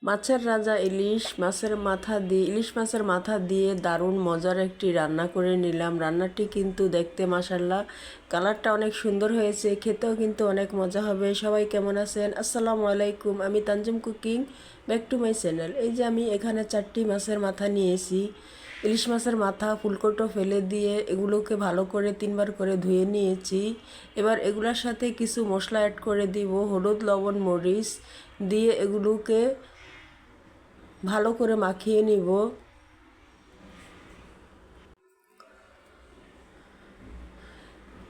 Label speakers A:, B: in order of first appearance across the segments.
A: মাছের রাজা ইলিশ মাছের মাথা দিয়ে দারুণ মজার একটি রান্না করে নিলাম। রান্নাটি কিন্তু দেখতে মাশাআল্লাহ কালারটা অনেক সুন্দর হয়েছে, খেতেও কিন্তু অনেক মজা হবে। সবাই কেমন আছেন? আসসালামু আলাইকুম, আমি Tanzim cooking, back to my channel. এই যে আমি এখানে 4টি মাছের মাথা নিয়েছি। ইলিশ মাছের মাথা ফুলকটো ফেলে দিয়ে এগুলোকে ভালো করে 3বার করে ধুয়ে নিয়েছি। এবার এগুলোর সাথে কিছু মশলা অ্যাড করে দিব, হলুদ, লবণ, মরিচ দিয়ে এগুলোকে ভালো করে মাখিয়ে নিব।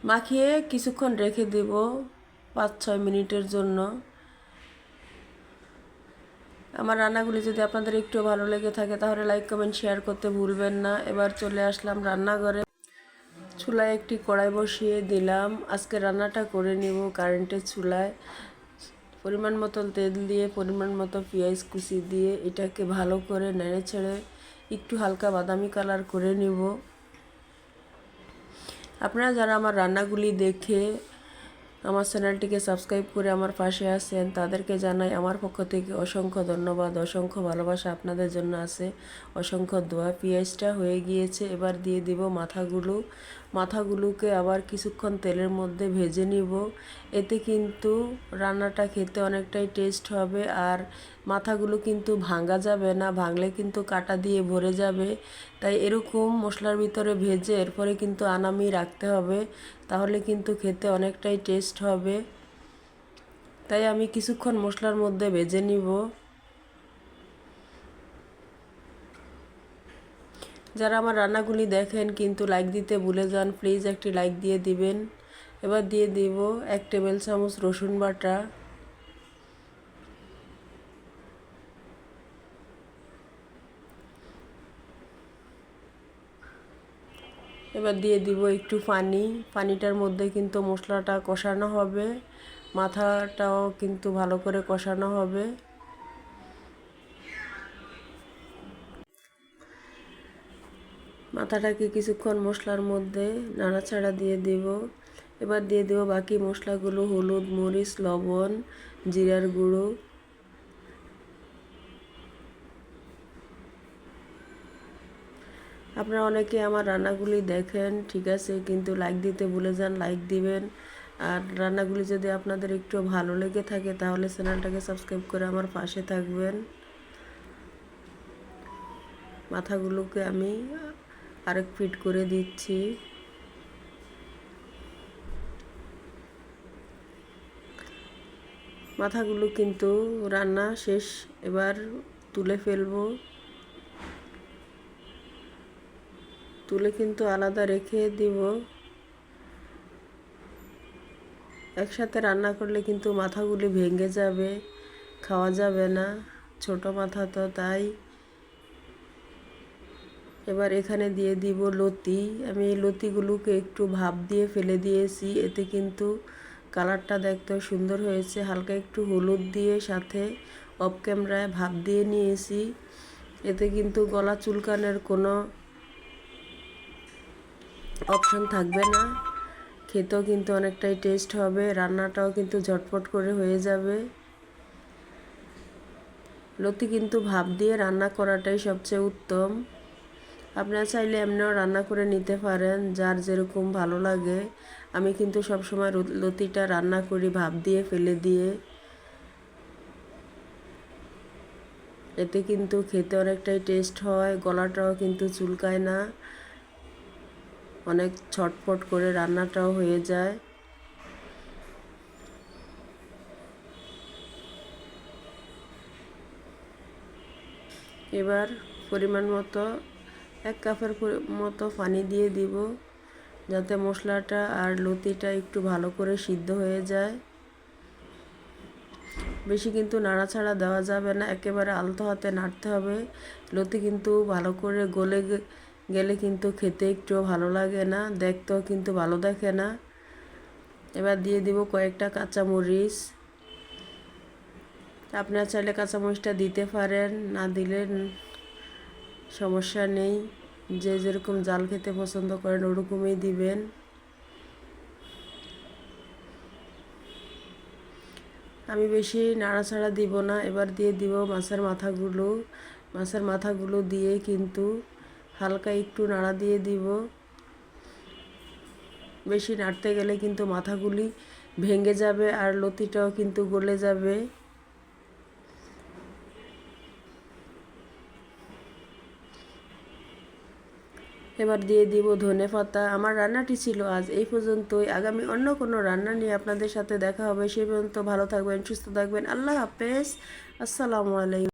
A: মাখিয়ে কিছুক্ষণ রেখে দেব 5-6 মিনিটের জন্য। আমার রান্নাগুলি যদি আপনাদের একটু ভালো লেগে থাকে তাহলে লাইক কমেন্ট শেয়ার করতে ভুলবেন না। এবার চলে আসলাম রান্নাঘরে। চুলায় একটি কড়াই বসিয়ে দিলাম। আজকে রান্নাটা করে নিব কারেন্টের চুলায়। পরিমাণ মতো তেল দিয়ে পরিমাণ মতো পেঁয়াজ কুচি দিয়ে এটাকে ভালো করে নেড়ে ছেড়ে একটু হালকা বাদামি কালার করে নিব। আপনারা যারা আমার রান্নাগুলি দেখে আমার চ্যানেলটিকে সাবস্ক্রাইব করে আমার পাশে আছেন তাদেরকে জানাই আমার পক্ষ থেকে অসংখ্য ধন্যবাদ, অসংখ্য ভালোবাসা আপনাদের জন্য আছে, অসংখ্য দোয়া। পেঁয়াজটা হয়ে গিয়েছে, এবার দিয়ে দিব মাথাগুলোকে আবার কিছুক্ষণ তেলের মধ্যে ভেজে নিব। এতে কিন্তু রান্নাটা খেতে অনেকটাই টেস্ট হবে। আর মাথাগুলো কিন্তু ভাঙা যাবে না, ভাঙলে কিন্তু কাঁটা দিয়ে ভরে যাবে। তাই এরকম মশলার ভিতরে ভেজে এরপরে কিন্তু আনামি রাখতে হবে, তাহলে কিন্তু খেতে অনেকটাই টেস্ট হবে। তাই আমি কিছুক্ষণ মশলার মধ্যে ভেজে নিব। যারা আমার রান্নাগুলি দেখেন কিন্তু লাইক দিতে ভুলে যান, প্লিজ একটি লাইক দিয়ে দিবেন। এবার দিয়ে দিব 1 টেবিল চামচ রসুন বাটা। এবার দিয়ে দিব একটু পানিটার মধ্যে কিন্তু মশলাটা কষানো হবে, মাথাটাও কিন্তু ভালো করে কষানো হবে। মাথাটাকে কিছুক্ষণ মশলার মধ্যে নাড়াচাড়া দিয়ে দিব। এবার দিয়ে দেব বাকি মশলাগুলো, হলুদ, মরিচ, লবণ, জিরার গুঁড়ো। আপনারা অনেকে আমার রান্নাগুলি দেখেন, ঠিক আছে, কিন্তু লাইক দিতে ভুলে যান, লাইক দিবেন। আর রান্নাগুলি যদি আপনাদের একটু ভালো লেগে থাকে তাহলে চ্যানেলটাকে সাবস্ক্রাইব করে আমার পাশে থাকবেন। মাথাগুলোকে আমি আরেক ফিট করে দিচ্ছি। মাথাগুলো কিন্তু রান্না শেষ, এবার তুলে ফেলবো। তুলে কিন্তু আলাদা রেখে দিব। একসাথে রান্না করলে কিন্তু মাথাগুলি ভেঙে যাবে, খাওয়া যাবে না, ছোট মাথা তো, তাই। এবার এখানে দিয়ে দিব লতি। আমি এই লতিগুলোকে একটু ভাপ দিয়ে ফেলে দিয়েছি, এতে কিন্তু কালারটা দেখতেও সুন্দর হয়েছে। হালকা একটু হলুদ দিয়ে সাথে অফ ক্যামেরায় ভাপ দিয়ে নিয়েছি, এতে কিন্তু গলা চুলকানোর কোনো অপশন থাকবে না। খেতেও কিন্তু অনেকটাই টেস্ট হবে, রান্নাটাও কিন্তু ঝটপট করে হয়ে যাবে। লতি কিন্তু ভাপ দিয়ে রান্না করাটাই সবচেয়ে উত্তম। আপনারা চাইলে এমনিও রান্না করে নিতে পারেন, যার যেরকম ভালো লাগে। আমি কিন্তু সবসময় লতিটা রান্না করি ভাপ দিয়ে ফেলে দিয়ে, এতে কিন্তু খেতে অনেকটাই টেস্ট হয়, গলাটাও কিন্তু চুলকায় না, অনেক ছটফট করে রান্নাটাও হয়ে যায়। এবার পরিমাণ মতো 1 কাপের মতো পানি দিয়ে দিব, যাতে মশলাটা আর লতিটা একটু ভালো করে সিদ্ধ হয়ে যায়। বেশি কিন্তু নাড়াচাড়া দেওয়া যাবে না, একেবারে আলতো হাতে নাড়তে হবে। লতি কিন্তু ভালো করে গলে গেলে কিন্তু খেতে একটু ভালো লাগে না, দেখতেও কিন্তু ভালো দেখে না। এবার দিয়ে দিব কয়েকটা কাঁচামরিচ। আপনারা চাইলে কাঁচামরিচটা দিতে পারেন, না দিলে সমস্যা নেই। যে যেরকম জাল খেতে পছন্দ করেন ওরকমই দিবেন। আমি বেশি নাড়াচাড়া দিব না, এবার দিয়ে দিব মাছের মাথাগুলো। মাছের মাথাগুলো দিয়ে কিন্তু হালকা একটু নাড়া দিয়ে দিব। বেশি নাড়তে গেলে কিন্তু মাথাগুলি ভেঙে যাবে আর লতিটাও কিন্তু গলে যাবে। এবার দিয়ে দিব ধনেপাতা। আমার রান্নাটি ছিল আজ এই পর্যন্তই। আগামী অন্য কোনো রান্না নিয়ে আপনাদের সাথে দেখা হবে। সেই পর্যন্ত ভালো থাকবেন, সুস্থ থাকবেন। আল্লাহ হাফেজ। আসসালামু আলাইকুম।